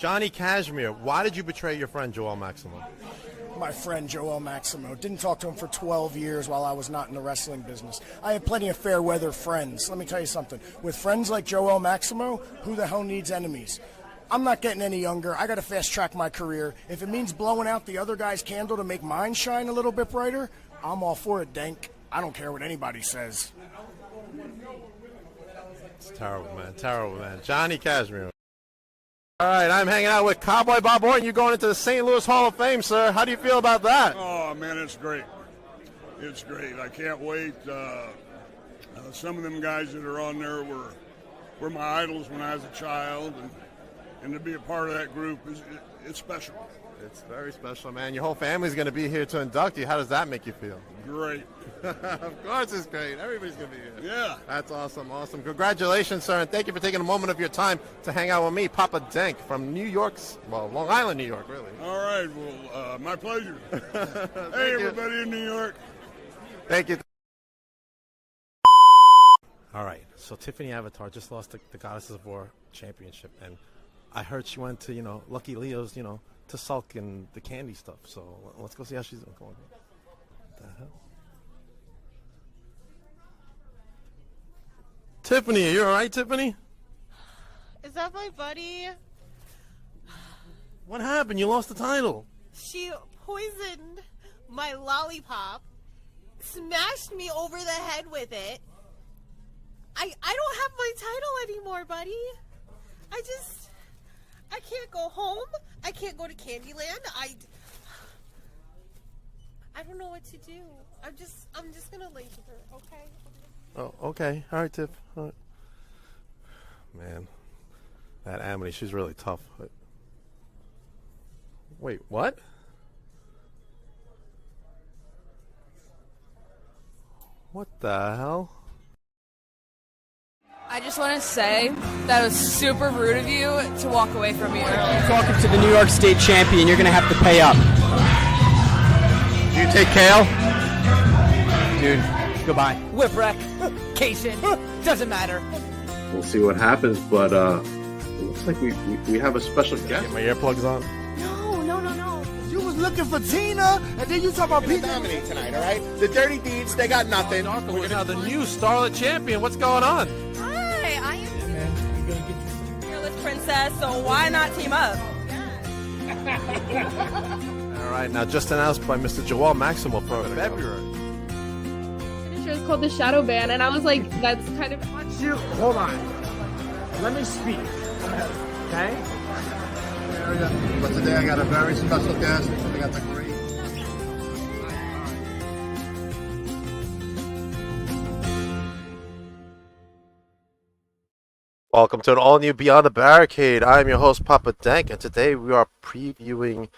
Johnny Cashmere, why did you betray your friend Joel Maximo? My friend Joel Maximo. Didn't talk to him for 12 years while I was not in the wrestling business. I have plenty of fair weather friends. Let me tell you something. With friends like Joel Maximo, who the hell needs enemies? I'm not getting any younger. I got to fast track my career. If it means blowing out the other guy's candle to make mine shine a little bit brighter, I'm all for it, Dank. I don't care what anybody says. It's terrible, man. Terrible, man. Johnny Cashmere. All right, I'm hanging out with Cowboy Bob Orton. You're going into the St. Louis Hall of Fame, sir. How do you feel about that? Oh, man, it's great. It's great. I can't wait. Some of them guys that are on there were my idols when I was a child, and to be a part of that group, it's special. It's very special, man. Your whole family's going to be here to induct you. How does that make you feel? Great. Of course it's great. Everybody's going to be here. Yeah. That's awesome, awesome. Congratulations, sir, and thank you for taking a moment of your time to hang out with me, Papa Dank, from New York's, well, Long Island, New York, really. All right. Well, my pleasure. Hey, everybody in New York. Thank you. All right. So Tiffany Avatar just lost the Goddesses of War championship, and I heard she went to, Lucky Leo's, to sulk in the candy stuff. So let's go see how she's doing. What the hell? Tiffany, are you all right, Tiffany? Is that my buddy? What happened? You lost the title. She poisoned my lollipop, smashed me over the head with it. I don't have my title anymore, buddy. I can't go home. I can't go to Candyland. I don't know what to do. I'm just gonna lay with her, okay? Oh, okay. All right, Tiff. All right. Man, that Amity, she's really tough. But... Wait, what? What the hell? I just want to say that it was super rude of you to walk away from me earlier. You're talking to the New York State champion. You're going to have to pay up. Do you take Kale? Dude, goodbye. Whip wreck, case in, doesn't matter. We'll see what happens, but it looks like we have a special guest. Get my earplugs on. No. You was looking for Tina, and then you talk about Pete Dominic tonight, all right? The Dirty Deeds, they got nothing. We're now the new Starlet champion. What's going on? Hi, I am fearless princess, so why not team up? All right, now just announced by Mr. Joel Maximo for February. Finisher is called the Shadow Ban, and I was like, that's kind of... Hold on. Let me speak. Okay? But today I got a very special guest. I got the great. Welcome to an all-new Beyond the Barricade. I am your host, Papa Dank, and today we are previewing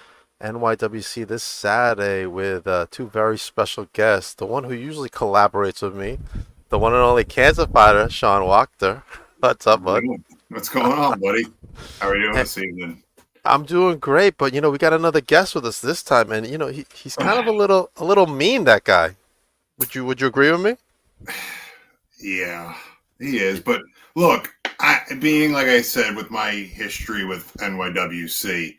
NYWC this Saturday with two very special guests. The one who usually collaborates with me, the one and only cancer fighter, Sean Wachter. What's up, bud? What's going on, buddy? How are you doing this evening? I'm doing great, but we got another guest with us this time, and he's kind of a little mean. That guy. Would you agree with me? Yeah, he is. But look, being like I said, with my history with NYWC,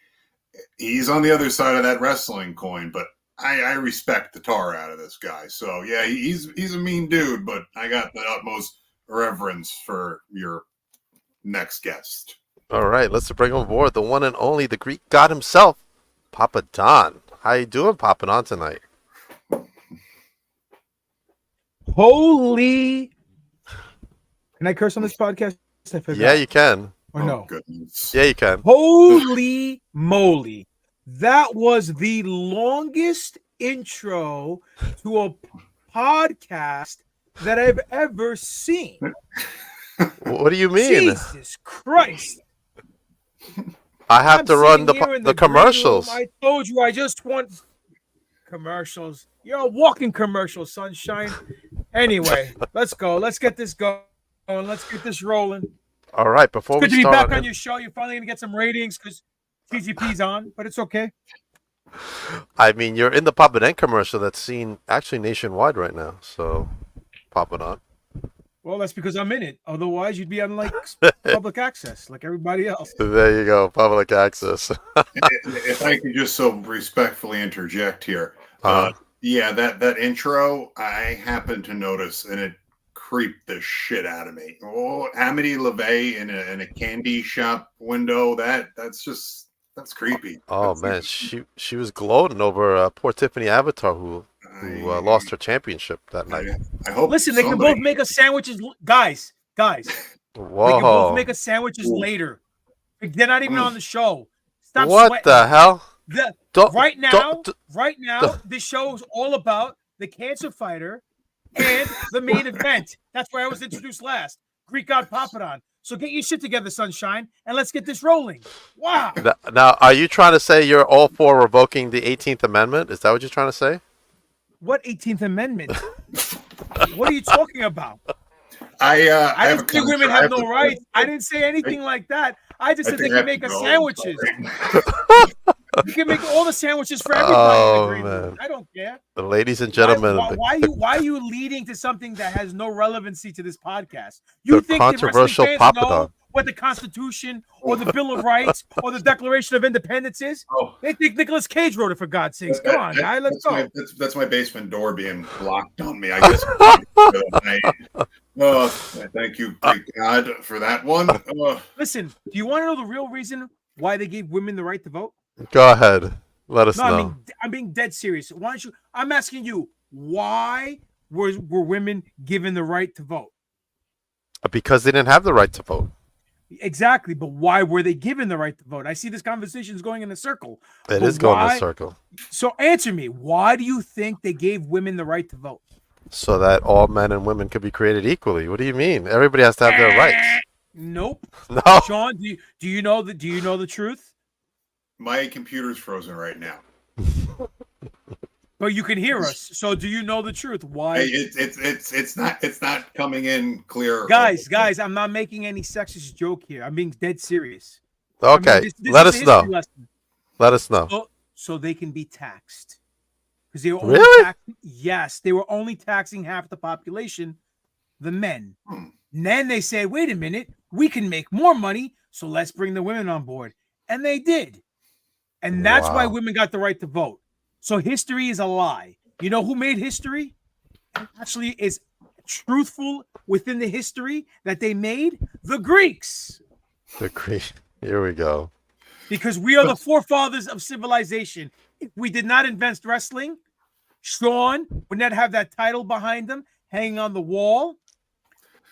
he's on the other side of that wrestling coin. But I respect the tar out of this guy. So yeah, he's a mean dude, but I got the utmost reverence for your next guest. All right, let's bring on board the one and only, the Greek god himself, PapaDon. How you doing, PapaDon, tonight? Holy! Can I curse on this podcast? Yeah, you can. Or no? Goodness. Yeah, you can. Holy moly! That was the longest intro to a podcast that I've ever seen. What do you mean? Jesus Christ! I have to run the commercials. I told you I just want commercials. You're a walking commercial, sunshine. Anyway, let's go. Let's get this going. Let's get this rolling. All right, before it's we good to start be back on your show. You're finally gonna get some ratings because TGP's on, but it's okay. I mean, you're in the PapaDon commercial that's seen actually nationwide right now. So, PapaDon. Well, that's because I'm in it. Otherwise, you'd be on like public access, like everybody else. There you go, public access. If I could just so respectfully interject here, Uh-huh. yeah, that intro I happened to notice, and it creeped the shit out of me. Oh, Amity LaVey in a candy shop window. That's creepy. Oh That's man, she was gloating over poor Tiffany Avatar who lost her championship that night. I hope. Listen, they can both make us sandwiches, guys. They can both Whoa! make us sandwiches later. They're not even on the show. Stop What sweating. the hell? Right now, this show is all about the cancer fighter and the main event. That's why I was introduced last. Greek god PapaDon. So get your shit together, Sunshine, and let's get this rolling. Wow. Now, are you trying to say you're all for revoking the 18th Amendment? Is that what you're trying to say? What 18th Amendment? What are you talking about? I didn't say women have no rights. I didn't say anything like that. I just said they can make us sandwiches. You can make all the sandwiches for everybody. Oh, in the green room. man. I don't care. Ladies and gentlemen, Why are you leading to something that has no relevancy to this podcast? You the think controversial the wrestling fans PapaDon. know what the Constitution or the Bill of Rights or the Declaration of Independence is? They think Nicolas Cage wrote it, for God's sakes. Come on, guy, let's go. That's my basement door being locked on me. I guess. Thank you, Greek God, for that one. Listen, do you want to know the real reason why they gave women the right to vote? Go ahead. Let us know. I'm being dead serious. Why don't you? I'm asking you, why were women given the right to vote? Because they didn't have the right to vote. Exactly, but why were they given the right to vote? I see this conversation is going in a circle. It is going in a circle. So answer me, why do you think they gave women the right to vote? So that all men and women could be created equally. What do you mean? Everybody has to have their rights. Nope. No. Sean, do you know the truth? My computer's frozen right now. But you can hear us. So do you know the truth? Why? It's not coming in clear. Guys, I'm not making any sexist joke here. I'm being dead serious. Okay. This Let is us a know. history lesson. Let us know. So they can be taxed. Because they were they were only taxing half the population, the men. And then they said, wait a minute, we can make more money, so let's bring the women on board. And they did. And that's why women got the right to vote. So history is a lie. You know who made history? It actually is truthful within the history that they made? The Greeks. The Greeks. Here we go. Because we are the forefathers of civilization. If we did not invent wrestling, Sean would not have that title behind him hanging on the wall.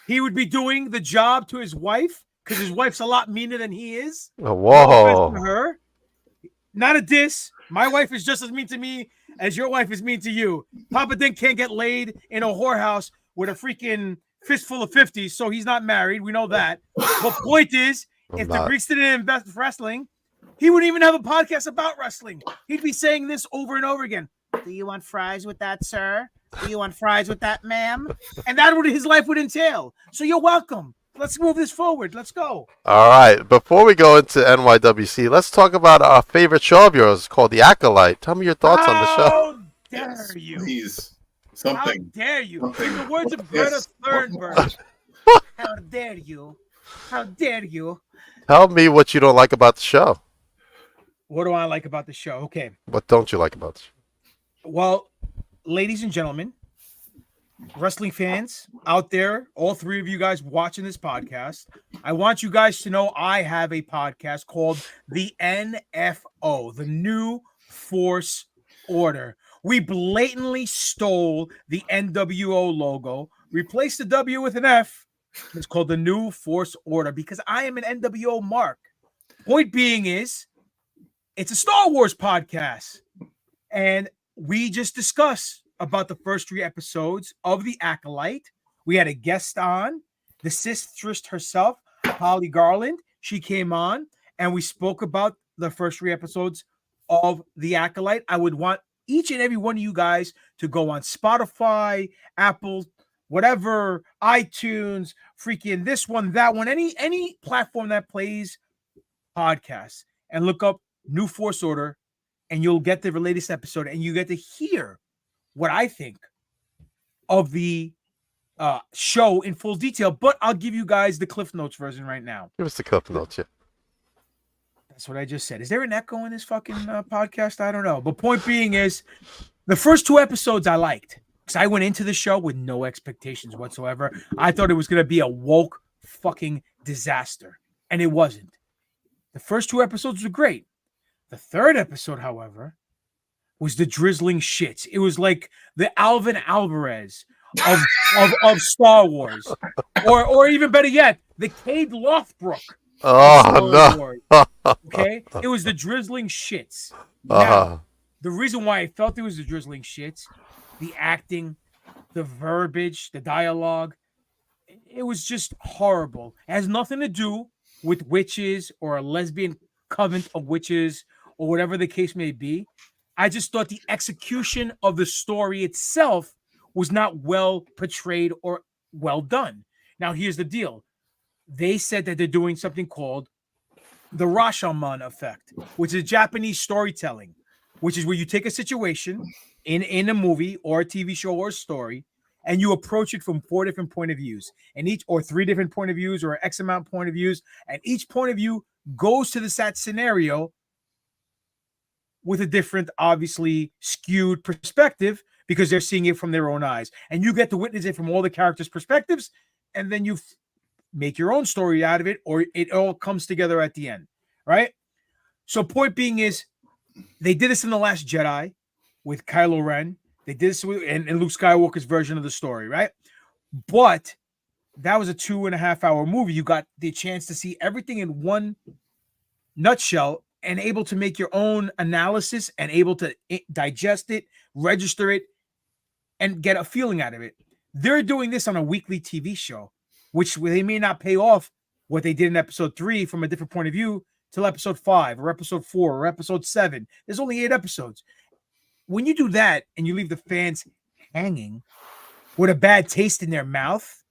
He would be doing the job to his wife because his wife's a lot meaner than he is. Oh, whoa. No offense to her. Not a diss. My wife is just as mean to me as your wife is mean to you. PapaDon can't get laid in a whorehouse with a freaking fistful of 50s, so he's not married. We know that. But point is, if the Greeks didn't invest in wrestling, he wouldn't even have a podcast about wrestling. He'd be saying this over and over again. Do you want fries with that, sir? Do you want fries with that, ma'am? And that's what his life would entail. So you're welcome. Let's move this forward. Let's go. All right. Before we go into NYWC, let's talk about our favorite show of yours called The Acolyte. Tell me your thoughts on the show. How dare you? Please. Something. How dare you? Something. In the words of Greta Thunberg. How dare you? How dare you? Tell me what you don't like about the show. What do I like about the show? Okay. What don't you like about the show? Well, ladies and gentlemen, wrestling fans out there, all three of you guys watching this podcast, I want you guys to know I have a podcast called the NFO, the New Force Order. We blatantly stole the NWO logo, replaced the W with an F. It's called the New Force Order because I am an NWO mark. Point being is, it's a Star Wars podcast. And we just discussed about the first 3 episodes of The Acolyte. We had a guest on, the sistress herself, Holly Garland. She came on and we spoke about the first 3 episodes of The Acolyte. I would want each and every one of you guys to go on Spotify, Apple, whatever, iTunes, freaking this one, that one, any platform that plays podcasts, and look up New Force Order, and you'll get the latest episode, and you get to hear what I think of the show in full detail, but I'll give you guys the Cliff Notes version right now. Give us the Cliff Notes, yeah. That's what I just said. Is there an echo in this fucking podcast? I don't know. But point being is, the first 2 episodes I liked because I went into the show with no expectations whatsoever. I thought it was going to be a woke fucking disaster, and it wasn't. The first 2 episodes were great. The 3rd episode, however, was the drizzling shits. It was like the Alvin Alvarez of Star Wars, or even better yet, the Cade Lothbrok. Oh no! Okay, it was the drizzling shits. Now, the reason why I felt it was the drizzling shits, the acting, the verbiage, the dialogue, it was just horrible. It has nothing to do with witches or a lesbian covenant of witches or whatever the case may be. I just thought the execution of the story itself was not well portrayed or well done. Now, here's the deal. They said that they're doing something called the Rashomon effect, which is Japanese storytelling, which is where you take a situation in a movie or a TV show or a story, and you approach it from 4 different point of views, and each or 3 different point of views or X amount point of views, and each point of view goes to the set scenario with a different, obviously skewed perspective because they're seeing it from their own eyes, and you get to witness it from all the characters' perspectives, and then you make your own story out of it, or it all comes together at the end, right? So point being is, they did this in The Last Jedi with Kylo Ren. They did this in Luke Skywalker's version of the story, right? But that was a 2.5-hour movie. You got the chance to see everything in one nutshell and able to make your own analysis and able to digest it, register it, and get a feeling out of it. They're doing this on a weekly TV show, which they may not pay off what they did in episode 3 from a different point of view till episode 5 or episode 4 or episode 7. There's only 8 episodes. When you do that and you leave the fans hanging with a bad taste in their mouth,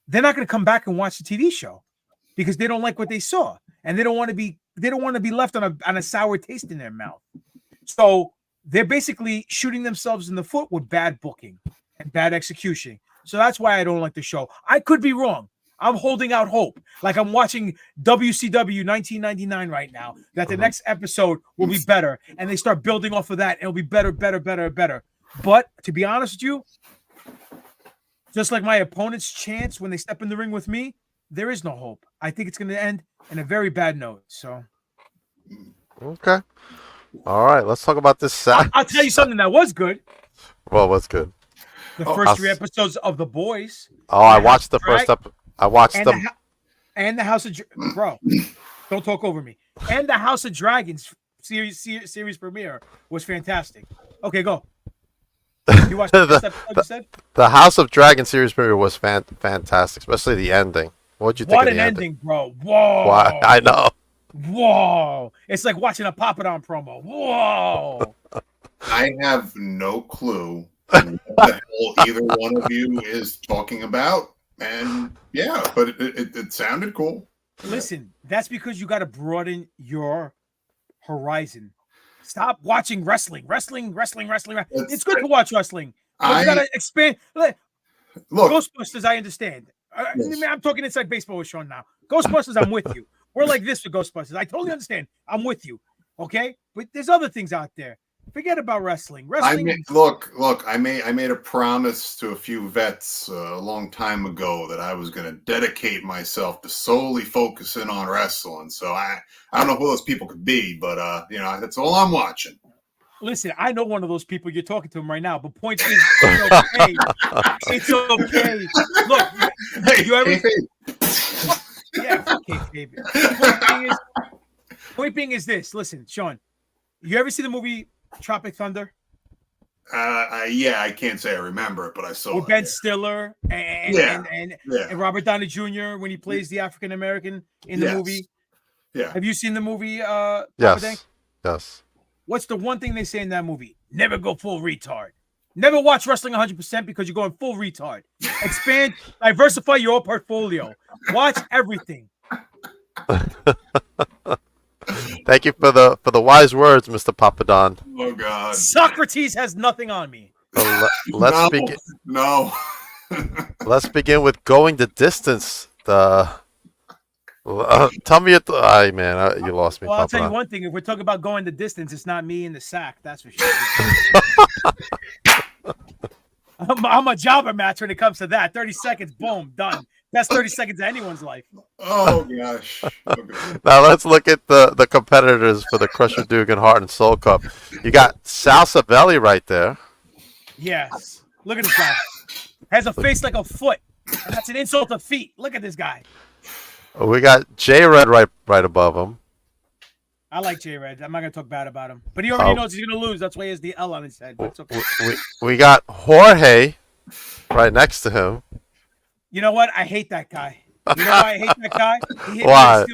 they're not going to come back and watch the TV show because they don't like what they saw, and they don't want to be left on a sour taste in their mouth. So they're basically shooting themselves in the foot with bad booking and bad execution. So that's why I don't like the show. I could be wrong. I'm holding out hope. Like I'm watching WCW 1999 right now, that the next episode will be better. And they start building off of that. And it'll be better. But to be honest with you, just like my opponent's chance when they step in the ring with me, there is no hope. I think it's going to end in a very bad note. So, okay. All right. Let's talk about this. I'll tell you something that was good. Well, what's good? The first 3 episodes of The Boys. Oh, I watched the first episode. I watched them. And the House of Bro, don't talk over me. And the House of Dragons series premiere was fantastic. Okay, go. You watched the episode you said? The House of Dragons series premiere was fantastic, especially the ending. What'd you think what of the ending, bro? Whoa. Why? I know. Whoa. It's like watching a PapaDon promo. Whoa. I have no clue what the hell either one of you is talking about. And yeah, but it sounded cool. Listen, that's because you got to broaden your horizon. Stop watching wrestling. It's good to watch wrestling. But you got to expand. Look, Ghostbusters, I understand. I'm talking inside baseball with Sean now. Ghostbusters, I'm with you. We're like this with Ghostbusters. I totally understand. I'm with you. Okay? But there's other things out there. Forget about wrestling. I made a promise to a few vets a long time ago that I was going to dedicate myself to solely focusing on wrestling. So I don't know who those people could be, but that's all I'm watching. Listen, I know one of those people. You're talking to him right now. But point is, it's okay. It's okay. Look, you ever? Yeah, okay, baby. Point being is this. Listen, Sean, you ever see the movie Tropic Thunder? Yeah, I can't say I remember it, but I saw with it. Ben Stiller and Robert Downey Jr. when he plays the African American in the movie. Yeah. Have you seen the movie? Yes. Yes. What's the one thing they say in that movie? Never go full retard. Never watch wrestling 100% because you're going full retard. Expand, diversify your portfolio. Watch everything. Thank you for the wise words, Mr. PapaDon. Oh God. Socrates has nothing on me. Let's begin. No. Let's begin with going the distance. Tell me it. Man, you lost me. Well, I'll tell you Papa. one thing. If we're talking about going the distance, it's not me in the sack. That's for sure. I'm a jobber match when it comes to that. 30 seconds, boom, done. Best 30 seconds of anyone's life. Oh gosh. Okay. Now let's look at the competitors for the Crusher Dugan Heart and Soul Cup. You got Salsa Belly right there. Yes. Look at this guy. Has a face like a foot. And that's an insult to feet. Look at this guy. We got J Red right above him. I like J Red. I'm not gonna talk bad about him, but he already knows he's gonna lose. That's why he has the L on his head. But it's okay. We got Jorge right next to him. You know what? I hate that guy. You know why I hate that guy? Why?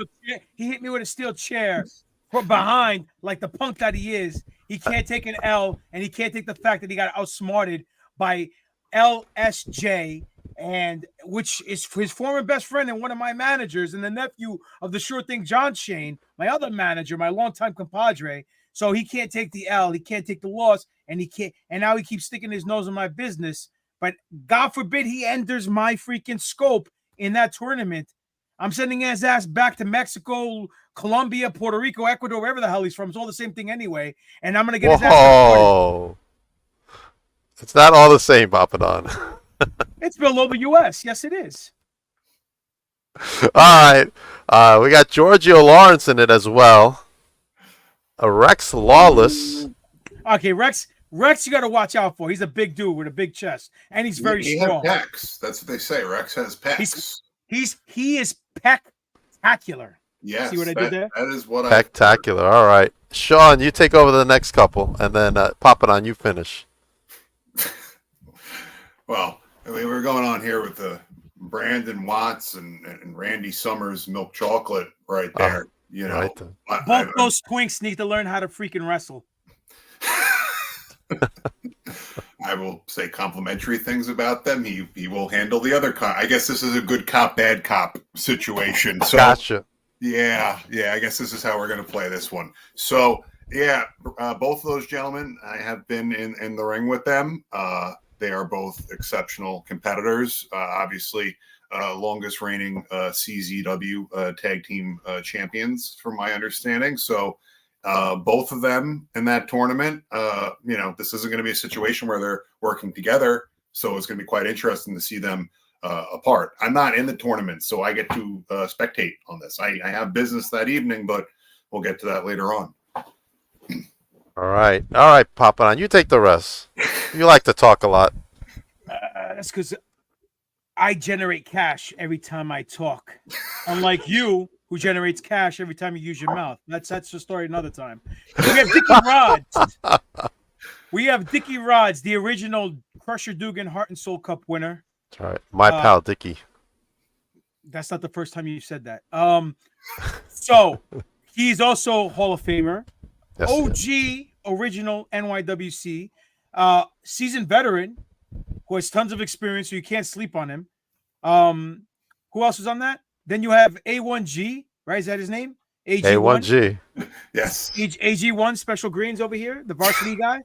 He hit me with a steel chair from behind, like the punk that he is. He can't take an L, and he can't take the fact that he got outsmarted by LSJ, and which is his former best friend and one of my managers, and the nephew of the sure thing John Shane, my other manager, my longtime compadre. So he can't take the L, he can't take the loss, and now he keeps sticking his nose in my business. But God forbid he enters my freaking scope in that tournament. I'm sending his ass back to Mexico, Colombia, Puerto Rico, Ecuador, wherever the hell he's from. It's all the same thing anyway. And I'm gonna get his ass reported. It's not all the same, PapaDon. It's below the U.S. Yes, it is. All right. We got Giorgio Lawrence in it as well. Rex Lawless. Okay, Rex, you got to watch out for. He's a big dude with a big chest, and he's very strong. He has pecs. That's what they say. Rex has pecs. He is spectacular. Yes. See what I did there? That is what Spectacular. All right. Sean, you take over the next couple, and then PapaDon, you finish. Well, I mean, we're going on here with the Brandon Watts and Randy Summers milk chocolate right there. You know, right both those twinks need to learn how to freaking wrestle. I will say complimentary things about them. He will handle the other cop. I guess this is a good cop, bad cop situation. So, gotcha. Yeah. I guess this is how we're going to play this one. So, yeah, both of those gentlemen, I have been in the ring with them. They are both exceptional competitors. Obviously, longest reigning CZW tag team champions, from my understanding. So, both of them in that tournament, this isn't going to be a situation where they're working together. So it's going to be quite interesting to see them apart. I'm not in the tournament, so I get to spectate on this. I have business that evening, but we'll get to that later on. All right, PapaDon, you take the rest. You like to talk a lot. That's because I generate cash every time I talk, unlike you, who generates cash every time you use your mouth. That's the story another time. We have Dickie Rods. We have Dickie Rods, the original Crusher Dugan Heart and Soul Cup winner. That's right, my pal Dickie. That's not the first time you said that. So he's also Hall of Famer. Yes, OG, original NYWC, seasoned veteran who has tons of experience, so you can't sleep on him. Who else was on that? Then you have A1G, right? Is that his name? A1G. Yes. AG1 Special Greens over here, the varsity guy.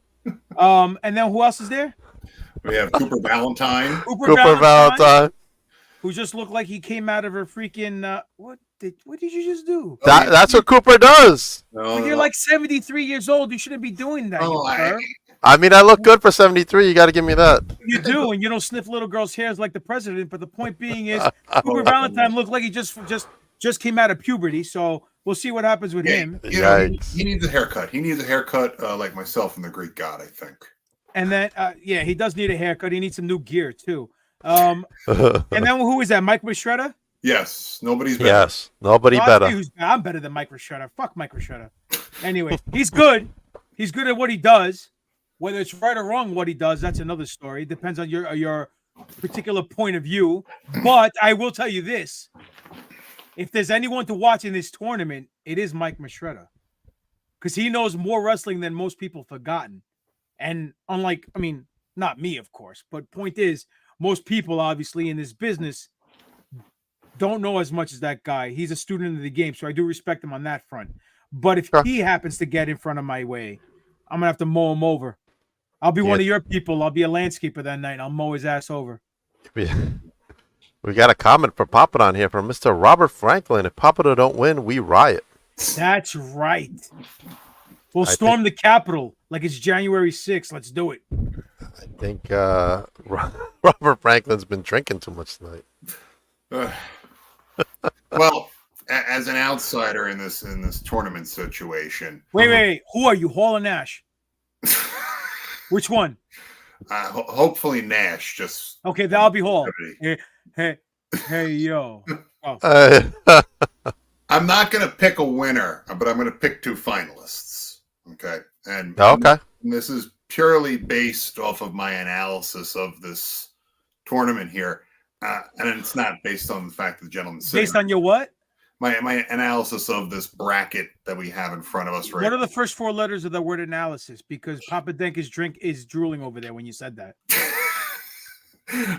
And then who else is there? We have Cooper Valentine. Cooper Valentine. Who just looked like he came out of a freaking what did you just do? That's what Cooper does. When you're like 73 years old, you shouldn't be doing that. I mean, I look good for 73. You got to give me that. You do, and you don't sniff little girls' hairs like the president. But the point being is, Cooper Valentine looked like he just came out of puberty. So we'll see what happens with him. He needs a haircut. He needs a haircut like myself and the Greek god, I think. And then, he does need a haircut. He needs some new gear too. And then who is that? Mike Rashredder? Yes, nobody's better. Yes, nobody better. I'm better than Mike Rashredder. Fuck Mike Rashredder. Anyway, he's good. He's good at what he does. Whether it's right or wrong what he does, that's another story. It depends on your particular point of view. But I will tell you this. If there's anyone to watch in this tournament, it is Mike Rashredder. Because he knows more wrestling than most people have forgotten. And unlike, not me, of course, but point is, most people, obviously, in this business don't know as much as that guy. He's a student of the game, so I do respect him on that front. But if he happens to get in front of my way, I'm going to have to mow him over. I'll be one of your people. I'll be a landscaper that night, and I'll mow his ass over. We, we got a comment for PapaDon here from Mr. Robert Franklin. If PapaDon don't win, we riot. That's right. We'll I storm the Capitol like it's January 6th. Let's do it. I think Robert Franklin's been drinking too much tonight. Well, as an outsider in this tournament situation. Wait. Who are you, Hall or Nash? Which one? Hopefully Nash. Just okay. That'll be Hall. Hey, yo. Oh. I'm not going to pick a winner, but I'm going to pick two finalists. Okay, and this is purely based off of my analysis of this tournament here, and it's not based on the fact that the gentleman's based on your what? My analysis of this bracket that we have in front of us right now. What are the first four letters of the word analysis? Because Papa Denka's drink is drooling over there when you said that.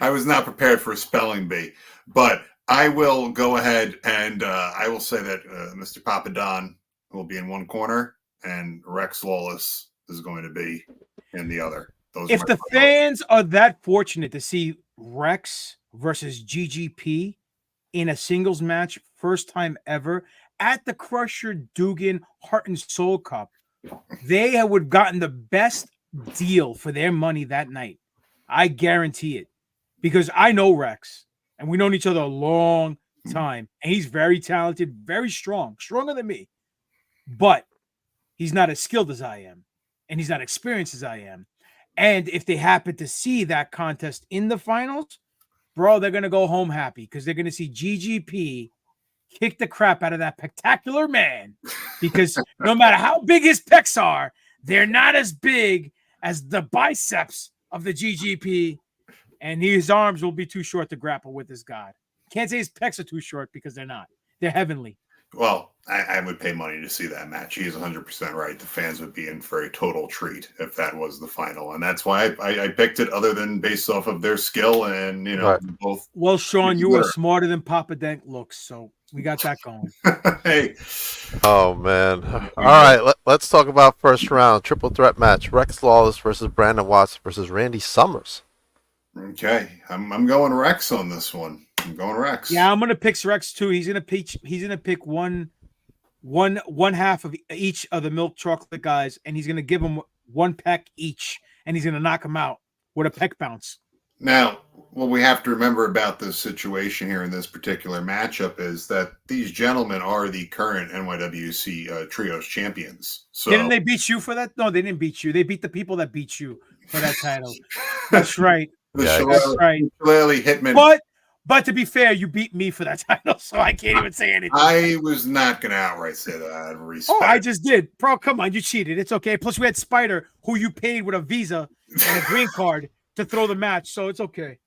I was not prepared for a spelling bee, but I will go ahead and I will say that Mr. PapaDon will be in one corner and Rex Lawless is going to be in the other. If the fans are that fortunate to see Rex versus GGP in a singles match, first time ever, at the Crusher Dugan Heart and Soul Cup, they would have gotten the best deal for their money that night. I guarantee it. Because I know Rex, and we've known each other a long time, and he's very talented, very strong, stronger than me. But he's not as skilled as I am, and he's not experienced as I am. And if they happen to see that contest in the finals, bro, they're going to go home happy because they're going to see GGP kick the crap out of that spectacular man. Because no matter how big his pecs are, they're not as big as the biceps of the GGP. And his arms will be too short to grapple with this god. Can't say his pecs are too short because they're not. They're heavenly. Well, I would pay money to see that match. He is 100% right. The fans would be in for a total treat if that was the final. And that's why I picked it other than based off of their skill and, both. Well, Sean, you are smarter than Papa Denk looks. So we got that going. Hey. Oh, man. All right. Let's talk about first round. Triple threat match. Rex Lawless versus Brandon Watts versus Randy Summers. Okay, I'm going Rex on this one. I'm going Rex. Yeah, I'm gonna pick Rex too. He's gonna pick one half of each of the milk chocolate guys, and he's gonna give them one peck each, and he's gonna knock them out with a peck bounce. Now, what we have to remember about this situation here in this particular matchup is that these gentlemen are the current NYWC Trios champions. So didn't they beat you for that? No, they didn't beat you. They beat the people that beat you for that title. That's right. That's right. Clearly, Hitman. But to be fair, you beat me for that title, so I can't even say anything. I was not going to outright say that out of respect. Oh, I just did. Bro, come on. You cheated. It's okay. Plus, we had Spider, who you paid with a Visa and a green card to throw the match, so it's okay.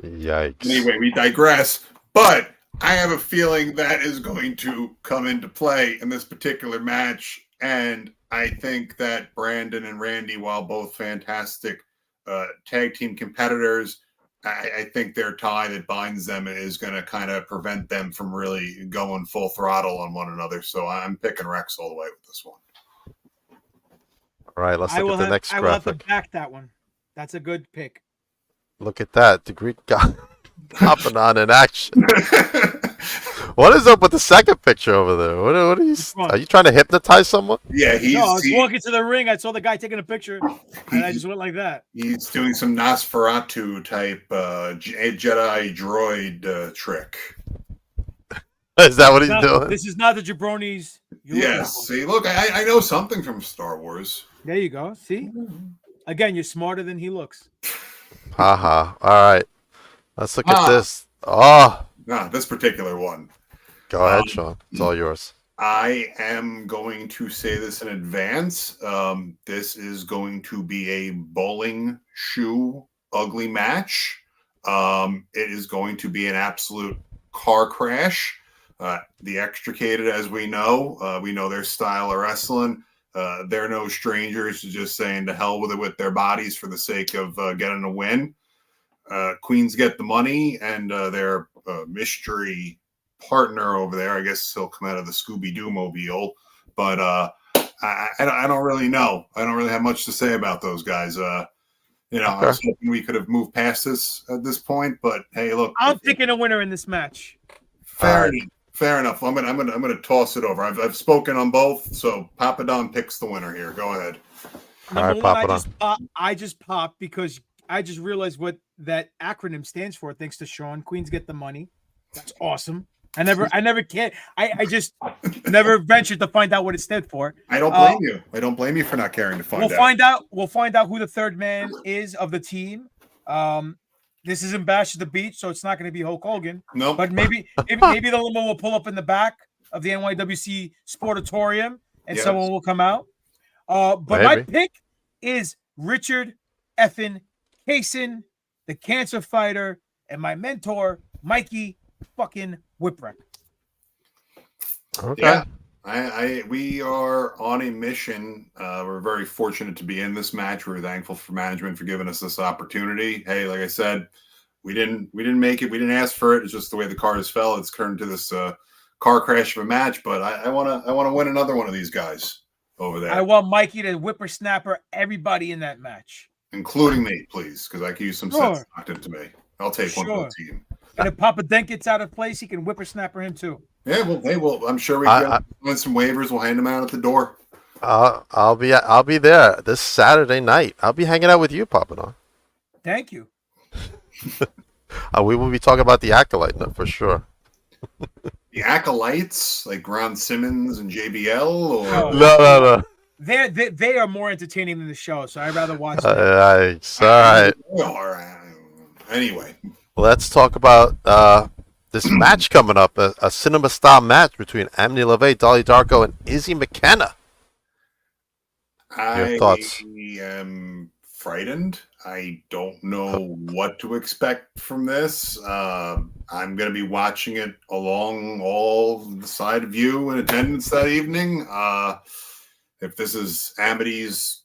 Yikes. Anyway, we digress. But I have a feeling that is going to come into play in this particular match. And I think that Brandon and Randy, while both fantastic tag team competitors, I think their tie that binds them is going to kind of prevent them from really going full throttle on one another. So I'm picking Rex all the way with this one. All right, let's look at the next graphic. I will have to back that one. That's a good pick. Look at that. The Greek guy hopping on in action. What is up with the second picture over there? What are you trying to hypnotize someone? Yeah, I was walking to the ring. I saw the guy taking a picture, and I just went like that. He's doing some Nosferatu type Jedi droid trick. Is that what he's doing? This is not the jabronis. Yes. See, look, I know something from Star Wars. There you go. See? Again, you're smarter than he looks. Haha. All right. Let's look at this. Oh. No, this particular one. Go ahead, Sean. It's all yours. I am going to say this in advance. This is going to be a bowling shoe ugly match. It is going to be an absolute car crash. The Extricated, as we know their style of wrestling. They're no strangers to just saying to hell with it with their bodies for the sake of getting a win. Queens get the money, and their mystery partner over there, I guess he'll come out of the Scooby-Doo mobile, but I don't really know. I don't really have much to say about those guys. I Okay. was hoping we could have moved past this at this point, but hey, look, I'm picking a winner in this match. fair Alright. enough. Fair enough. I'm gonna toss it over. I've spoken on both, so PapaDon picks the winner here. Go ahead. Number Alright, one, I just popped because I just realized what that acronym stands for. Thanks to Sean, Queens get the money. That's awesome. I never can. I just never ventured to find out what it stood for. I don't blame you. I don't blame you for not caring to find out. We'll find out who the third man is of the team. This isn't Bash at the Beach, so it's not going to be Hulk Hogan. Nope. But maybe the limo will pull up in the back of the NYWC Sportatorium, and someone will come out. But my pick is Richard effing Kaysen, the cancer fighter, and my mentor, Mikey fucking Whipwreck. Okay. Yeah. We are on a mission. We're very fortunate to be in this match. We're thankful for management for giving us this opportunity. Hey, like I said, we didn't make it. We didn't ask for it. It's just the way the cards fell. It's turned to this car crash of a match. But I wanna win another one of these guys over there. I want Mikey to whippersnapper everybody in that match, including me, please, because I could use some sense knocked into me. I'll take one for the team. And if Papa Dent gets out of place, he can whippersnapper him too. Yeah, well, hey, I'm sure we can win some waivers. We'll hand them out at the door. I'll be there this Saturday night. I'll be hanging out with you, PapaDon. Thank you. We will be talking about the Acolyte for sure. The Acolytes, like Ron Simmons and JBL, or no. They are more entertaining than the show, so I'd rather watch them. All right. Anyway, let's talk about this match coming up, a cinema style match between Amity LaVey, Dolly Darko, and Izzy McKenna. Your thoughts? I am frightened. I don't know what to expect from this. I'm going to be watching it along all the side of you in attendance that evening. If this is Amity's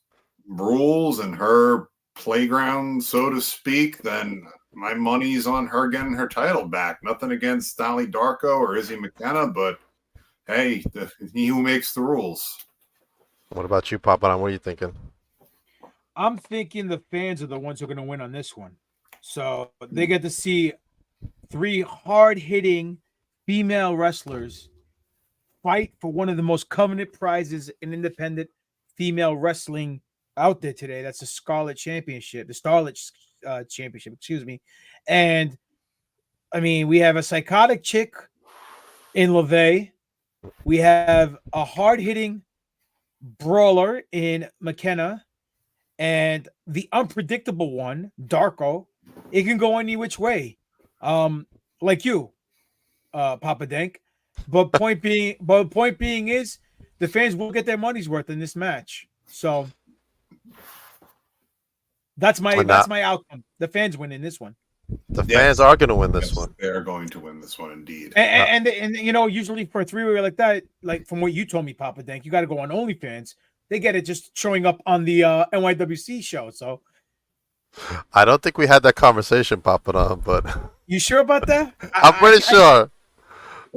rules and her playground, so to speak, then my money's on her getting her title back. Nothing against Dolly Darko or Izzy McKenna, but hey, he who makes the rules. What about you, PapaDon? What are you thinking? I'm thinking the fans are the ones who are going to win on this one. So they get to see three hard-hitting female wrestlers fight for one of the most coveted prizes in independent female wrestling out there today. That's the Starlet Championship, excuse me. And I mean, we have a psychotic chick in LaVey. We have a hard-hitting brawler in McKenna, and the unpredictable one, Darko. It can go any which way, like you, Papa Dank. But point being is the fans will get their money's worth in this match. So that's my outcome. The fans win in this one. The fans are going to win this Yes, one. They're going to win this one, indeed. And you know, usually for a three-way like that, like from what you told me, Papa Dank, you got to go on OnlyFans. They get it just showing up on the NYWC show. So I don't think we had that conversation, PapaDon, but you sure about that? I'm pretty sure.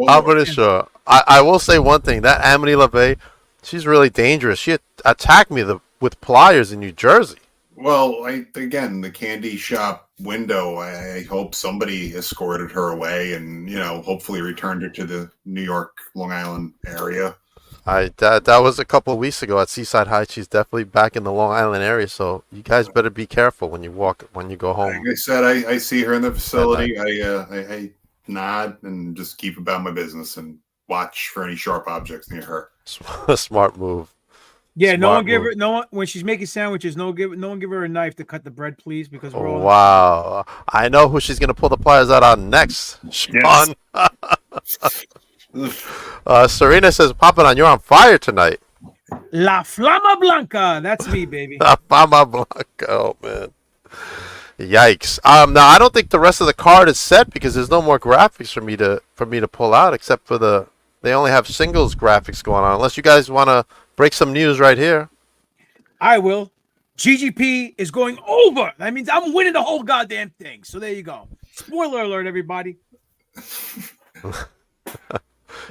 I'm pretty sure. I will say one thing. That Amity LaVey, she's really dangerous. She attacked me with pliers in New Jersey. Well, again, the candy shop window, I hope somebody escorted her away and, hopefully returned her to the New York, Long Island area. That was a couple of weeks ago at Seaside Heights. She's definitely back in the Long Island area, so you guys better be careful when you go home. Like I said, I see her in the facility. I nod and just keep about my business and watch for any sharp objects near her. Smart move. Yeah, no one give her when she's making sandwiches. No one give her a knife to ct the bread, please, because we're all. Wow, I know who she's gonna pull the pliers out on next. Sean. Serena says, "PapaDon, you're on fire tonight." La Flama Blanca, that's me, baby. La Flama Blanca, oh man. Yikes. Now I don't think the rest of the card is set because there's no more graphics for me to pull out except for they only have singles graphics going on. Unless you guys want to break some news right here. I will. GGP is going over. That means I'm winning the whole goddamn thing. So there you go. Spoiler alert, everybody.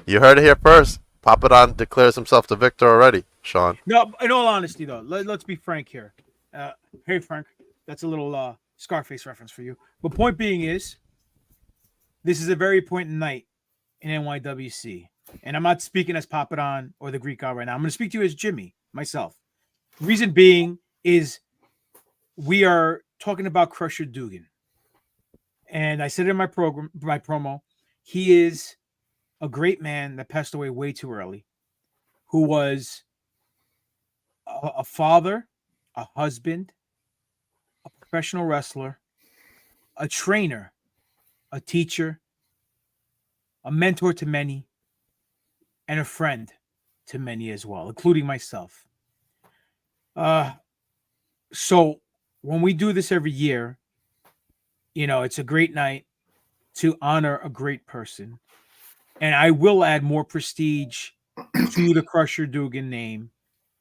You heard it here first. PapaDon declares himself the victor already, Sean. No, in all honesty, though, let's be frank here. Hey, Frank. That's a little Scarface reference for you. But point being is, this is a very important night in NYWC. And I'm not speaking as PapaDon or the Greek God right now. I'm going to speak to you as Jimmy, myself. Reason being is we are talking about Crusher Dugan. And I said in my promo, he is a great man that passed away way too early, who was a father, a husband, a professional wrestler, a trainer, a teacher, a mentor to many, and a friend to many as well, including myself. So when we do this every year, it's a great night to honor a great person. And I will add more prestige to the Crusher Dugan name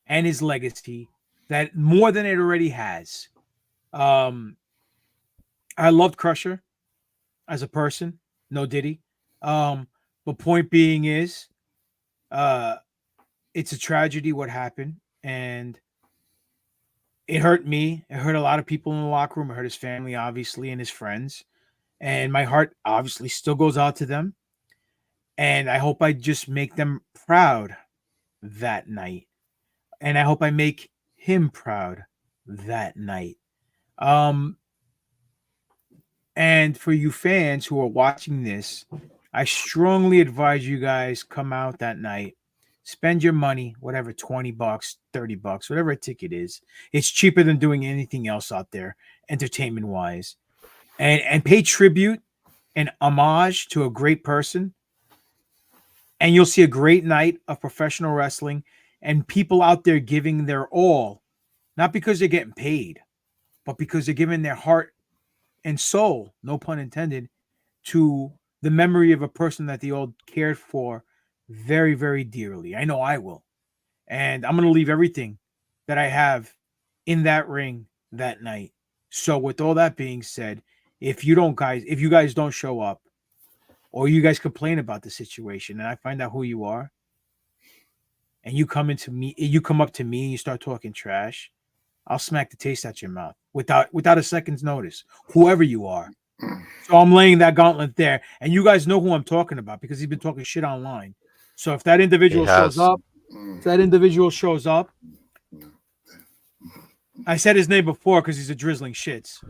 and his legacy, that more than it already has. I loved Crusher as a person, no diddy. But point being is, it's a tragedy what happened, and it hurt me. It hurt a lot of people in the locker room. It hurt his family, obviously, and his friends. And my heart obviously still goes out to them. And I hope I just make them proud that night. And I hope I make him proud that night. And for you fans who are watching this, I strongly advise you guys come out that night. Spend your money, whatever, $20, $30, whatever a ticket is. It's cheaper than doing anything else out there, entertainment-wise. And pay tribute and homage to a great person. And you'll see a great night of professional wrestling and people out there giving their all, not because they're getting paid, but because they're giving their heart and soul, no pun intended, to the memory of a person that they all cared for very, very dearly. I know I will. And I'm going to leave everything that I have in that ring that night. So with all that being said, if you guys don't show up, or you guys complain about the situation, and I find out who you are, and you come up to me and you start talking trash, I'll smack the taste out your mouth without a second's notice, whoever you are. So I'm laying that gauntlet there, and you guys know who I'm talking about because he's been talking shit online. So if that individual shows up, I said his name before because he's a drizzling shits.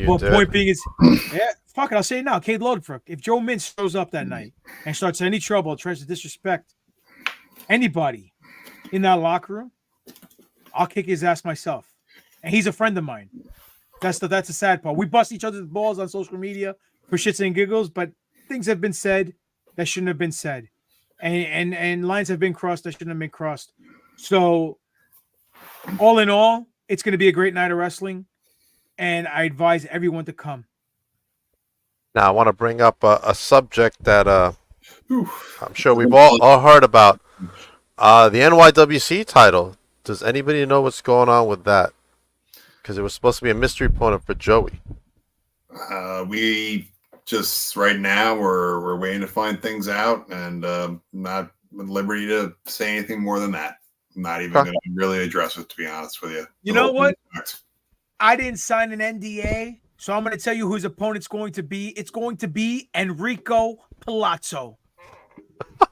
Point being is, yeah, fuck it, I'll say it now. Cade Lodenfrook. If Joe Mintz shows up that night and starts any trouble, tries to disrespect anybody in that locker room, I'll kick his ass myself. And he's a friend of mine. That's the sad part. We bust each other's balls on social media for shits and giggles, but things have been said that shouldn't have been said. And lines have been crossed that shouldn't have been crossed. So all in all, it's going to be a great night of wrestling, and I advise everyone to come. Now, I want to bring up a subject that I'm sure we've all heard about. The NYWC title. Does anybody know what's going on with that? Because it was supposed to be a mystery opponent for Joey. We just right now we're waiting to find things out, and not at liberty to say anything more than that. I'm not even going to really address it, to be honest with you. You know what? I didn't sign an NDA, so I'm going to tell you who his opponent's going to be. It's going to be Enrico Palazzo.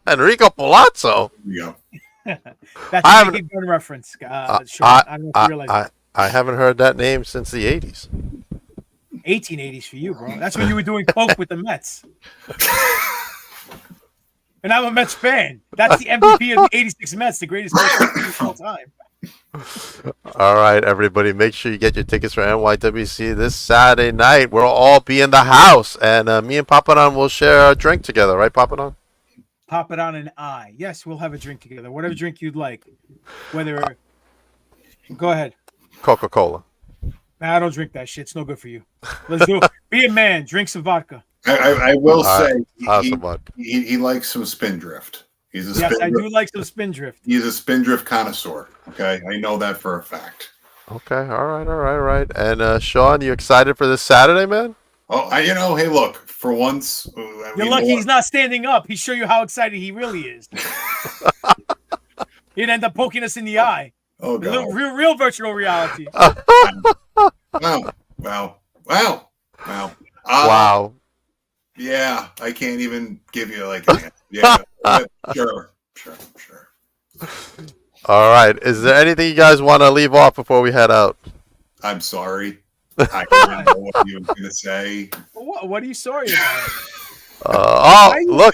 Enrico Palazzo? Yeah. That's a Naked Gun reference. I don't know if you realize I haven't heard that name since the 80s. 1880s for you, bro. That's when you were doing coke with the Mets. And I'm a Mets fan. That's the MVP of the 86 Mets, the greatest of all time. All right, everybody. Make sure you get your tickets for NYWC this Saturday night. We'll all be in the house. And me and PapaDon will share a drink together. Right, PapaDon? PapaDon and I. Yes, we'll have a drink together. Whatever drink you'd like. Whether... Go ahead. Coca-Cola. Nah, I don't drink that shit. It's no good for you. Let's do it. Be a man. Drink some vodka. I will say vodka. He likes some Spindrift. Yes, I do like some Spindrift. He's a Spindrift connoisseur. Okay, I know that for a fact. Okay, all right. And Sean, you excited for this Saturday, man? Oh, hey, look, for once, you're lucky he's not standing up. He'd show you how excited he really is. He'd end up poking us in the eye. Oh, God. Real virtual reality. Wow. Wow. Yeah, I can't even give you like an answer. Yeah, sure. All right. Is there anything you guys want to leave off before we head out? I'm sorry. I didn't know what you were going to say. What are you sorry about? Look,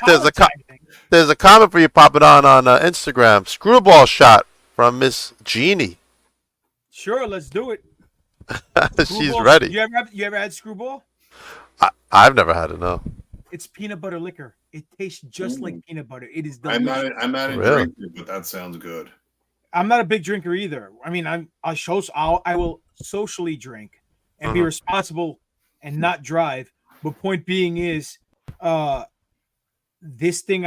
there's a comment for you popping on Instagram. Screwball shot from Miss Jeannie. Sure, let's do it. She's ready. You ever had screwball? I've never had it. No. It's peanut butter liquor. It tastes just like peanut butter. It is delicious. I'm not a drinker, but that sounds good. I'm not a big drinker either. I mean, I will socially drink and be responsible and not drive. But point being is, this thing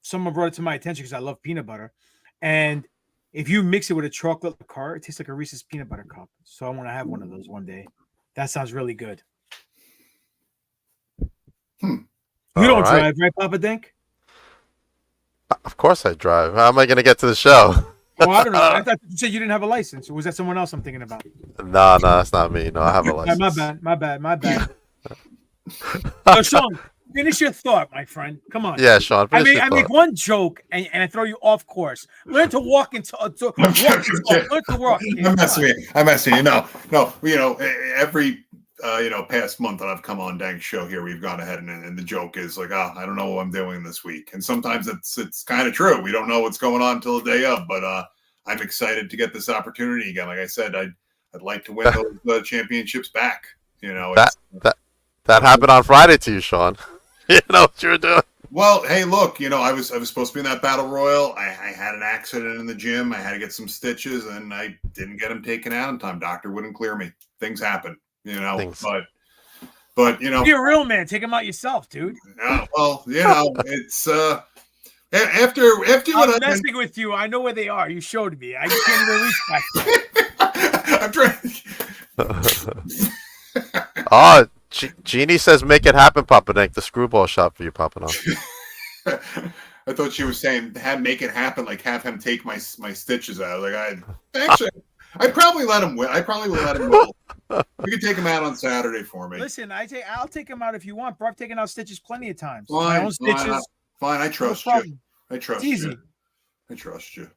someone brought it to my attention because I love peanut butter, and if you mix it with a chocolate liqueur, it tastes like a Reese's peanut butter cup. So I want to have one of those one day. That sounds really good. You don't drive, right, Papa Dink? Of course I drive. How am I going to get to the show? Oh, I don't know. I thought you said you didn't have a license. Or was that someone else I'm thinking about? No, that's not me. No, I have a license. My bad. So, Sean, finish your thought, my friend. Come on. Yeah, Sean, finish your I thought. make one joke and I throw you off course. Learn to walk into learn to walk. I'm messing you. No. You know, every past month that I've come on Dank's show here, we've gone ahead and the joke is like, I don't know what I'm doing this week. And sometimes it's kind of true. We don't know what's going on until the day of, but I'm excited to get this opportunity again. Like I said, I'd like to win those championships back. You know, that happened on Friday to you, Sean. You know what you were doing. Well, hey, look, I was supposed to be in that battle royal. I had an accident in the gym. I had to get some stitches, and I didn't get them taken out in time. Doctor wouldn't clear me. Things happen. But you're a real man. Take them out yourself, dude. Well, it's after I'm messing with you. I know where they are. You showed me. I can't even reach Oh, back. Jeannie says, "Make it happen, Papa Dink." The screwball shot for you, Papa Dink. I thought she was saying, make it happen, like have him take my stitches out. Like I'd probably let him win. I probably would let him win. You can take him out on Saturday for me. Listen, I'll take him out if you want, bro. I've taken out stitches plenty of times. Fine, my own stitches. Fine, I trust you. I trust you.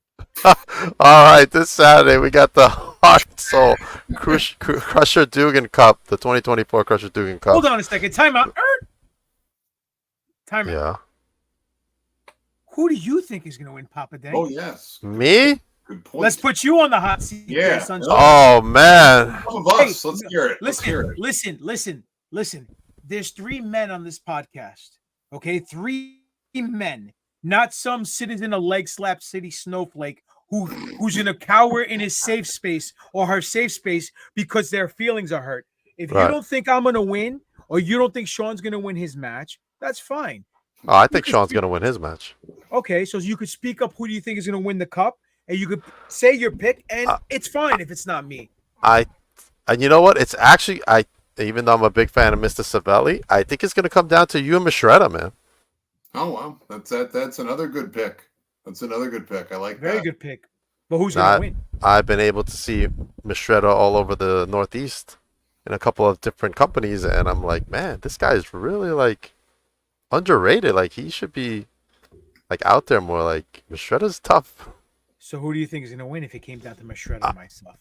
All right, this Saturday we got the Heart and Soul Crusher Dugan Cup, the 2024 Crusher Dugan Cup. Hold on a second. Time out. Yeah. Who do you think is going to win, Papa Dink? Oh, yes. Me? Good point. Let's put you on the hot seat. Yeah. Oh, man. Some of us. Let's hear it. Listen. There's 3 men on this podcast. Okay? 3 men. Not some citizen of Leg Slap City snowflake who's going to cower in his safe space or her safe space because their feelings are hurt. If you don't think I'm going to win or you don't think Sean's going to win his match, that's fine. Oh, I think Sean's going to win his match. Okay, so you could speak up who do you think is going to win the cup, and you could say your pick, and it's fine if it's not me. And you know what? It's actually, even though I'm a big fan of Mr. Savelli, I think it's going to come down to you and Mistretta, man. Oh, wow. That's another good pick. I like that. Very good pick. But who's going to win? I've been able to see Mistretta all over the Northeast in a couple of different companies, and I'm like, man, this guy is really, like, underrated. Like, he should be, like, out there more. Like, Mistretta's tough. So who do you think is going to win if it came down to Mistretta and myself?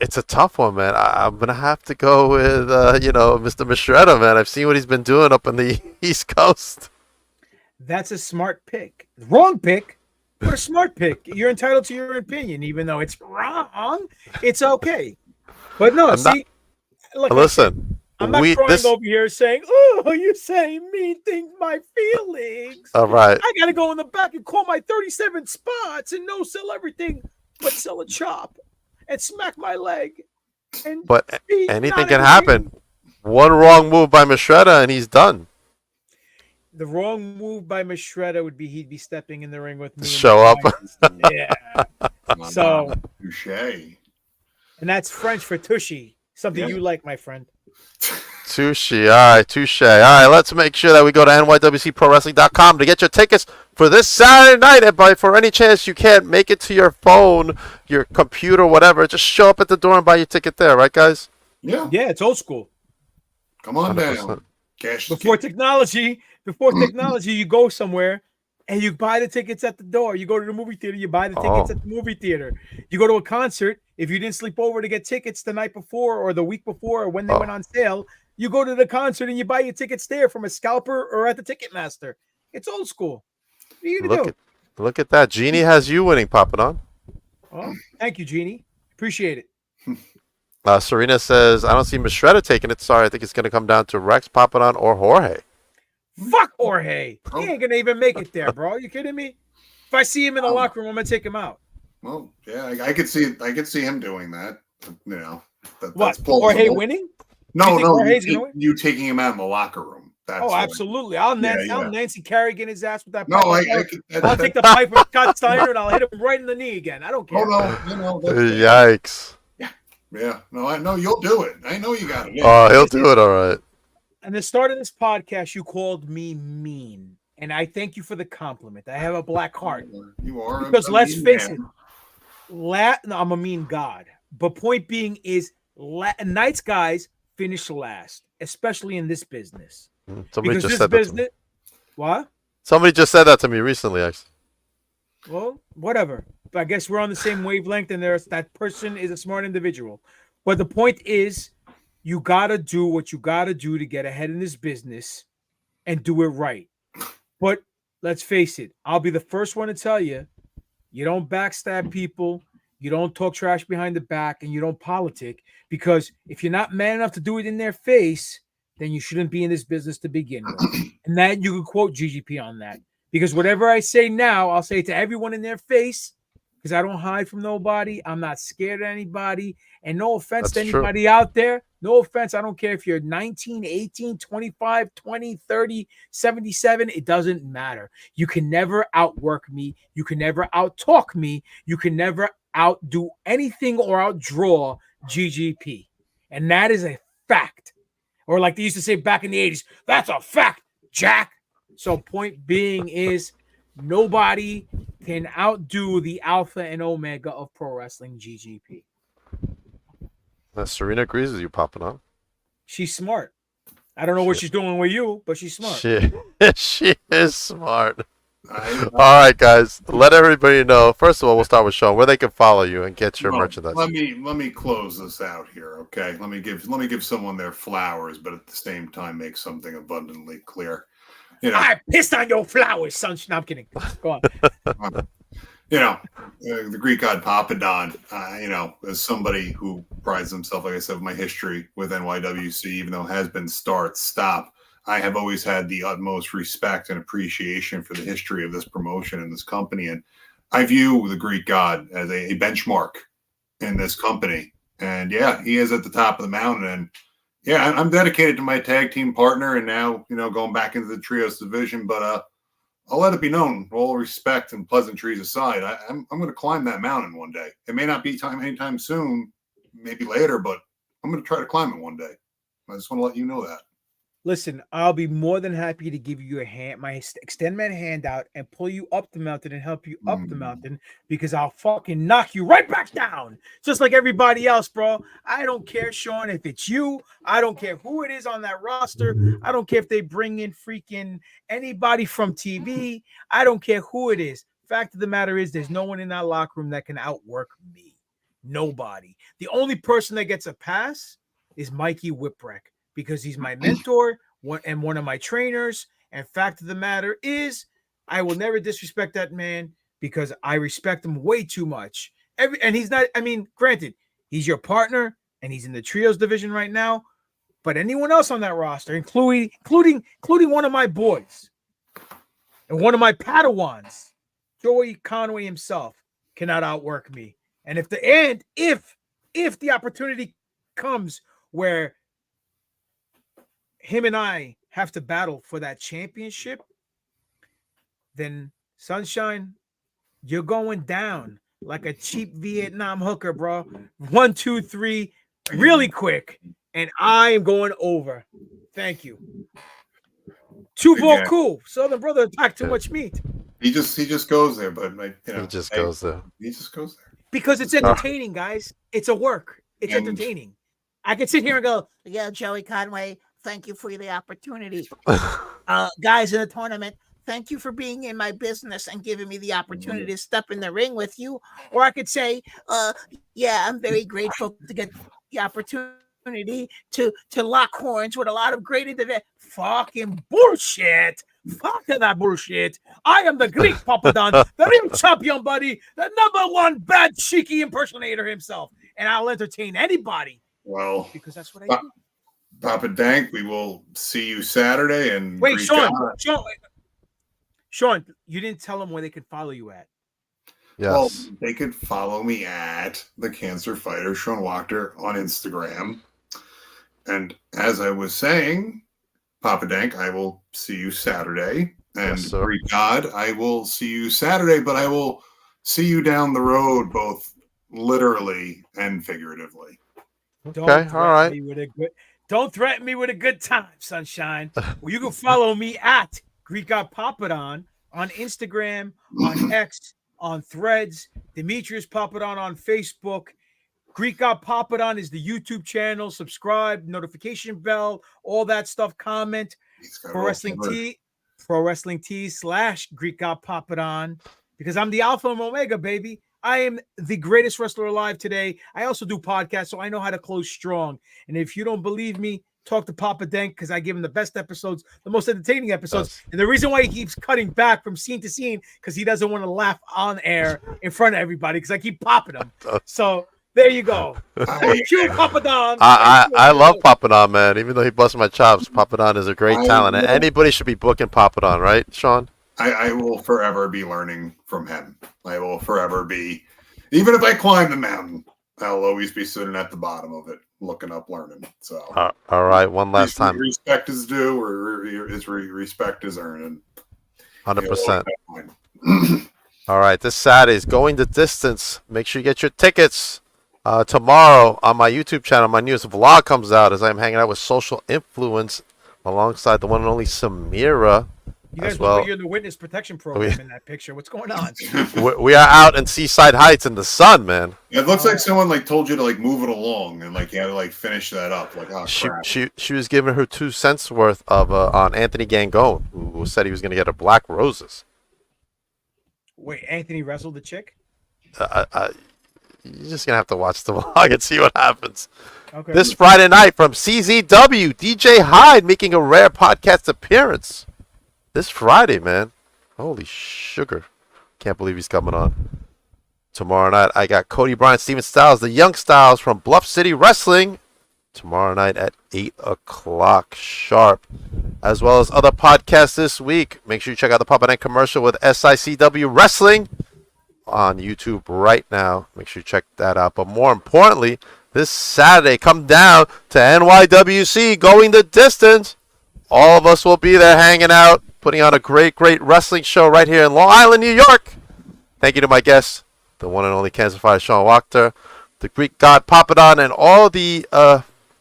It's a tough one, man. I'm going to have to go with, Mr. Mistretta, man. I've seen what he's been doing up in the East Coast. That's a smart pick. Wrong pick, but a smart pick. You're entitled to your opinion, even though it's wrong. It's okay. But no, listen. I'm not crying over here saying, "Oh, you're saying mean things, my feelings." All right. I got to go in the back and call my 37 spots and no sell everything, but sell a chop and smack my leg. But anything can happen. One wrong move by Mistretta and he's done. The wrong move by Mistretta would be he'd be stepping in the ring with me. Show up. Yeah. So touche. And that's French for tushy. Something you like, my friend. Touche. All right, touche. All right, let's make sure that we go to NYWCProWrestling.com to get your tickets for this Saturday night. And for any chance you can't make it to your phone, your computer, whatever, just show up at the door and buy your ticket there, right, guys? Yeah. Yeah, it's old school. Come on 100%. down. Cash Before technology, you go somewhere and you buy the tickets at the door. You go to the movie theater, you buy the tickets at the movie theater. You go to a concert. If you didn't sleep over to get tickets the night before or the week before or when they went on sale, you go to the concert and you buy your tickets there from a scalper or at the Ticketmaster. It's old school. What are you gonna do? Look at that. Jeannie has you winning, PapaDon. Oh, thank you, Jeannie. Appreciate it. Serena says, I don't see Miss Shredder taking it. Sorry, I think it's going to come down to Rex, PapaDon, or Jorge. Fuck Jorge. He ain't going to even make it there, bro. You kidding me? If I see him in the locker room, I'm going to take him out. Well, yeah, I could see him doing that. You know. What? Jorge winning? No, you taking him out in the locker room. That's absolutely. I'll Nancy Kerrigan his ass with that. No, I'll take the pipe of Scott Steiner and I'll hit him right in the knee again. I don't care. Yikes. Yeah, no, I know you'll do it. I know you got it. Oh, he'll do it, all right. At the start of this podcast, you called me mean, and I thank you for the compliment. I have a black heart. You are. Because let's face it, I'm a mean god. But point being is, nights guys finish last, especially in this business. Somebody just said that to me. What? Somebody just said that to me recently, actually. Well, whatever. But I guess we're on the same wavelength, and that person is a smart individual. But the point is, you gotta do what you gotta do to get ahead in this business and do it right. But let's face it, I'll be the first one to tell you, you don't backstab people, you don't talk trash behind the back, and you don't politic, because if you're not man enough to do it in their face, then you shouldn't be in this business to begin with. And that you can quote GGP on that. Because whatever I say now, I'll say to everyone in their face, because I don't hide from nobody. I'm not scared of anybody. And no offense to anybody out there. No offense. I don't care if you're 19, 18, 25, 20, 30, 77. It doesn't matter. You can never outwork me. You can never outtalk me. You can never outdo anything or outdraw GGP. And that is a fact. Or like they used to say back in the 80s, that's a fact, Jack. So point being is nobody can outdo the alpha and omega of pro wrestling, GGP. Serena agrees with you, PapaDon. She's smart. I don't know what she's doing with you, but she's smart. She is smart. All right, guys. Let everybody know. First of all, we'll start with Sean, where they can follow you and get your merchandise. Let me close this out here, okay? Let me give someone their flowers, but at the same time make something abundantly clear. You know, I pissed on your flowers, son. No, I'm kidding. Go on. You know, the Greek god PapaDon, you know, as somebody who prides himself, like I said, with my history with NYWC, even though it has been start-stop, I have always had the utmost respect and appreciation for the history of this promotion and this company. And I view the Greek god as a benchmark in this company. And yeah, he is at the top of the mountain. And yeah, I'm dedicated to my tag team partner and now, you know, going back into the trios division. But I'll let it be known, all respect and pleasantries aside, I'm going to climb that mountain one day. It may not be anytime soon, maybe later, but I'm going to try to climb it one day. I just want to let you know that. Listen, I'll be more than happy to give you extend my hand out and pull you up the mountain and help you up the mountain, because I'll fucking knock you right back down. Just like everybody else, bro. I don't care, Sean, if it's you. I don't care who it is on that roster. I don't care if they bring in freaking anybody from TV. I don't care who it is. Fact of the matter is, there's no one in that locker room that can outwork me. Nobody. The only person that gets a pass is Mikey Whipwreck, because he's my mentor and one of my trainers. And fact of the matter is, I will never disrespect that man because I respect him way too much. And he's not, I mean, granted, he's your partner and he's in the trios division right now. But anyone else on that roster, including one of my boys and one of my Padawans, Joey Conway himself, cannot outwork me. And if the opportunity comes where him and I have to battle for that championship, then Sunshine, you're going down like a cheap Vietnam hooker, bro. 1, 2, 3, really quick, and I am going over. Thank you. Too cool. Southern brother packed too much meat. He just goes there, but He just goes there. He just goes there because it's entertaining, guys. It's a work. It's entertaining. I could sit here and go, yeah, Joey Conway, thank you for the opportunity. Guys in the tournament, thank you for being in my business and giving me the opportunity to step in the ring with you. Or I could say, yeah, I'm very grateful to get the opportunity to lock horns with a lot of great individuals. Fucking bullshit. Fuck that bullshit. I am the Greek PapaDon, the real champion, buddy, the #1 bad cheeky impersonator himself. And I'll entertain anybody. Well, because that's what I do. Papa Dank, we will see you Saturday. And wait, Sean, you didn't tell them where they could follow you at. Yes. Well, they could follow me at the Cancer Fighter, Sean Wachter, on Instagram. And as I was saying, Papa Dank, I will see you Saturday. And Greek God, I will see you Saturday, but I will see you down the road, both literally and figuratively. Okay, all right. Don't threaten me with a good time, sunshine. Well, you can follow me at Greek God PapaDon on Instagram, on X, on Threads, Demetrius PapaDon on Facebook. Greek God PapaDon is the YouTube channel. Subscribe, notification bell, all that stuff. Comment. Pro Wrestling Tees / Greek God PapaDon, because I'm the Alpha and Omega, baby. I am the greatest wrestler alive today. I also do podcasts, so I know how to close strong. And if you don't believe me, talk to Papa Dank, because I give him the best episodes, the most entertaining episodes. And the reason why he keeps cutting back from scene to scene, because he doesn't want to laugh on air in front of everybody, because I keep popping him. So there you go. Cue PapaDon. I love PapaDon, man. Even though he busts my chops, PapaDon is a great talent. And anybody should be booking PapaDon, right, Sean? I will forever be learning from him. I will forever be, even if I climb the mountain, I'll always be sitting at the bottom of it, looking up, learning. So, all right, one last time. Respect is due, or respect is earned. 100%. All right, this Saturday is Going the Distance. Make sure you get your tickets. Tomorrow on my YouTube channel, my newest vlog comes out as I'm hanging out with Social Influence alongside the one and only Samira. You guys look like you're in the witness protection program in that picture. What's going on? We are out in Seaside Heights in the sun, man. It looks like someone told you to move it along, and you had to finish that up. She was giving her 2 cents worth of on Anthony Gangone, who said he was going to get her black roses. Wait, Anthony wrestled the chick? You're just going to have to watch the vlog and see what happens. Okay. This Friday night from CZW, DJ Hyde making a rare podcast appearance. This Friday, man. Holy sugar. Can't believe he's coming on. Tomorrow night, I got Cody Bryant, Steven Styles, the Young Styles from Bluff City Wrestling. Tomorrow night at 8 o'clock sharp. As well as other podcasts this week. Make sure you check out the PapaDon commercial with SICW Wrestling on YouTube right now. Make sure you check that out. But more importantly, this Saturday, come down to NYWC, Going the Distance. All of us will be there hanging out, putting on a great wrestling show right here in Long Island, New York. Thank you to my guests, the one and only Cancer Fighter Sean Wachter, the Greek God PapaDon, and all the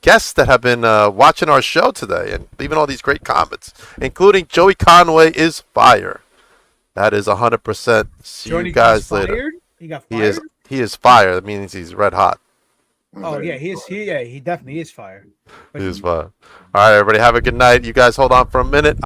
guests that have been watching our show today and leaving all these great comments, including Joey Conway is fire. That is 100%. See you guys later. He got fired? He is fire. That means he's red hot. Oh yeah, he definitely is fire. He is fire. All right, everybody, have a good night. You guys hold on for a minute.